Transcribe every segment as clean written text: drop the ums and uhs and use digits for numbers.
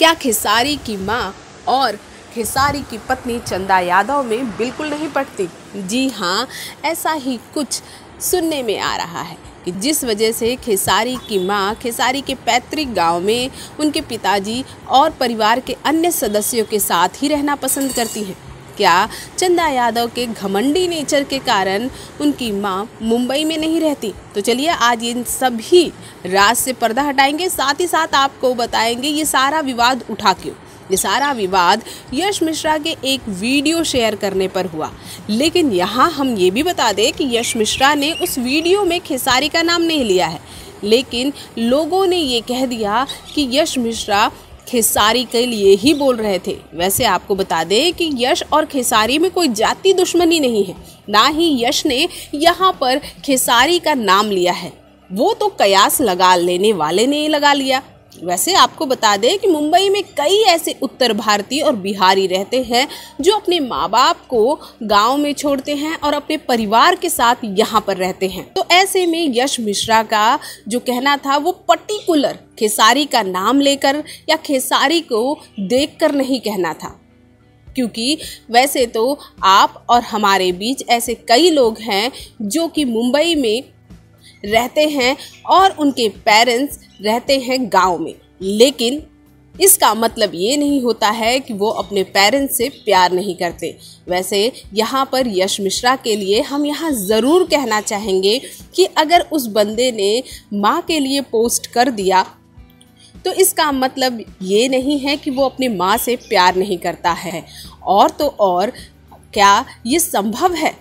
क्या खेसारी की मां और खेसारी की पत्नी चंदा यादव में बिल्कुल नहीं पटती? जी हाँ, ऐसा ही कुछ सुनने में आ रहा है कि जिस वजह से खेसारी की मां खेसारी के पैतृक गांव में उनके पिताजी और परिवार के अन्य सदस्यों के साथ ही रहना पसंद करती हैं। क्या चंदा यादव के घमंडी नेचर के कारण उनकी मां मुंबई में नहीं रहती? तो चलिए आज इन सभी राज से पर्दा हटाएंगे, साथ ही साथ आपको बताएंगे ये सारा विवाद उठा क्यों। ये सारा विवाद यश मिश्रा के एक वीडियो शेयर करने पर हुआ, लेकिन यहाँ हम ये भी बता दें कि यश मिश्रा ने उस वीडियो में खेसारी का नाम नहीं लिया है, लेकिन लोगों ने ये कह दिया कि यश मिश्रा खेसारी के लिए ही बोल रहे थे। वैसे आपको बता दें कि यश और खेसारी में कोई जाति दुश्मनी नहीं है, ना ही यश ने यहाँ पर खेसारी का नाम लिया है, वो तो कयास लगा लेने वाले ने लगा लिया। वैसे आपको बता दें कि मुंबई में कई ऐसे उत्तर भारतीय और बिहारी रहते हैं जो अपने माँ बाप को गांव में छोड़ते हैं और अपने परिवार के साथ यहाँ पर रहते हैं। तो ऐसे में यश मिश्रा का जो कहना था वो पर्टिकुलर खेसारी का नाम लेकर या खेसारी को देखकर नहीं कहना था, क्योंकि वैसे तो आप और हमारे बीच ऐसे कई लोग हैं जो कि मुंबई में रहते हैं और उनके पेरेंट्स रहते हैं गांव में, लेकिन इसका मतलब ये नहीं होता है कि वो अपने पेरेंट्स से प्यार नहीं करते। वैसे यहाँ पर यश मिश्रा के लिए हम यहाँ ज़रूर कहना चाहेंगे कि अगर उस बंदे ने माँ के लिए पोस्ट कर दिया तो इसका मतलब ये नहीं है कि वो अपनी माँ से प्यार नहीं करता है। और तो और क्या ये संभव है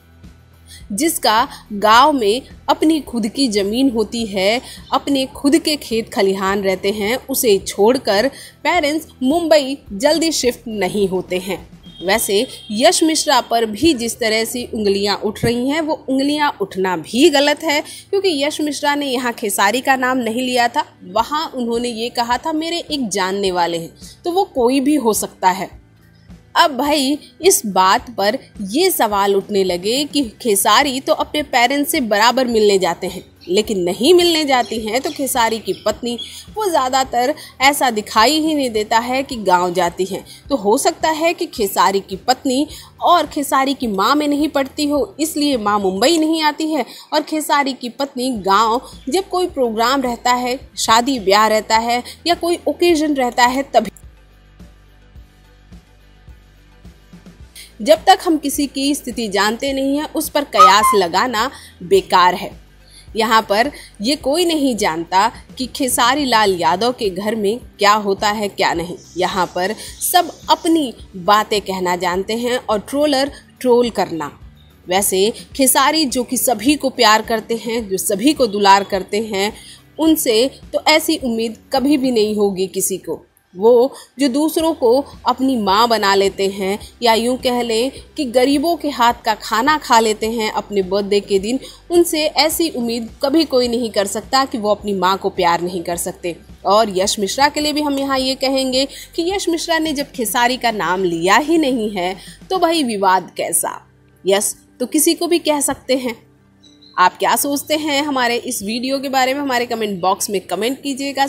जिसका गांव में अपनी खुद की ज़मीन होती है, अपने खुद के खेत खलिहान रहते हैं, उसे छोड़कर पेरेंट्स मुंबई जल्दी शिफ्ट नहीं होते हैं। वैसे यश मिश्रा पर भी जिस तरह से उंगलियां उठ रही हैं वो उंगलियां उठना भी गलत है, क्योंकि यश मिश्रा ने यहाँ खेसारी का नाम नहीं लिया था, वहाँ उन्होंने ये कहा था मेरे एक जानने वाले हैं, तो वो कोई भी हो सकता है। अब भाई इस बात पर ये सवाल उठने लगे कि खेसारी तो अपने पेरेंट्स से बराबर मिलने जाते हैं, लेकिन नहीं मिलने जाती हैं तो खेसारी की पत्नी वो ज़्यादातर ऐसा दिखाई ही नहीं देता है कि गांव जाती हैं। तो हो सकता है कि खेसारी की पत्नी और खेसारी की माँ में नहीं पड़ती हो, इसलिए माँ मुंबई नहीं आती है और खेसारी की पत्नी गांव जब कोई प्रोग्राम रहता है, शादी ब्याह रहता है या कोई ओकेजन रहता है तभी। जब तक हम किसी की स्थिति जानते नहीं हैं उस पर कयास लगाना बेकार है। यहाँ पर ये कोई नहीं जानता कि खेसारी लाल यादव के घर में क्या होता है क्या नहीं। यहाँ पर सब अपनी बातें कहना जानते हैं और ट्रोलर ट्रोल करना। वैसे खेसारी जो कि सभी को प्यार करते हैं, जो सभी को दुलार करते हैं, उनसे तो ऐसी उम्मीद कभी भी नहीं होगी किसी को। वो जो दूसरों को अपनी माँ बना लेते हैं या यूँ कह लें कि गरीबों के हाथ का खाना खा लेते हैं अपने बर्थडे के दिन, उनसे ऐसी उम्मीद कभी कोई नहीं कर सकता कि वो अपनी माँ को प्यार नहीं कर सकते। और यश मिश्रा के लिए भी हम यहाँ ये कहेंगे कि यश मिश्रा ने जब खेसारी का नाम लिया ही नहीं है तो भाई विवाद कैसा। यस तो किसी को भी कह सकते हैं। आप क्या सोचते हैं हमारे इस वीडियो के बारे में हमारे कमेंट बॉक्स में कमेंट कीजिएगा।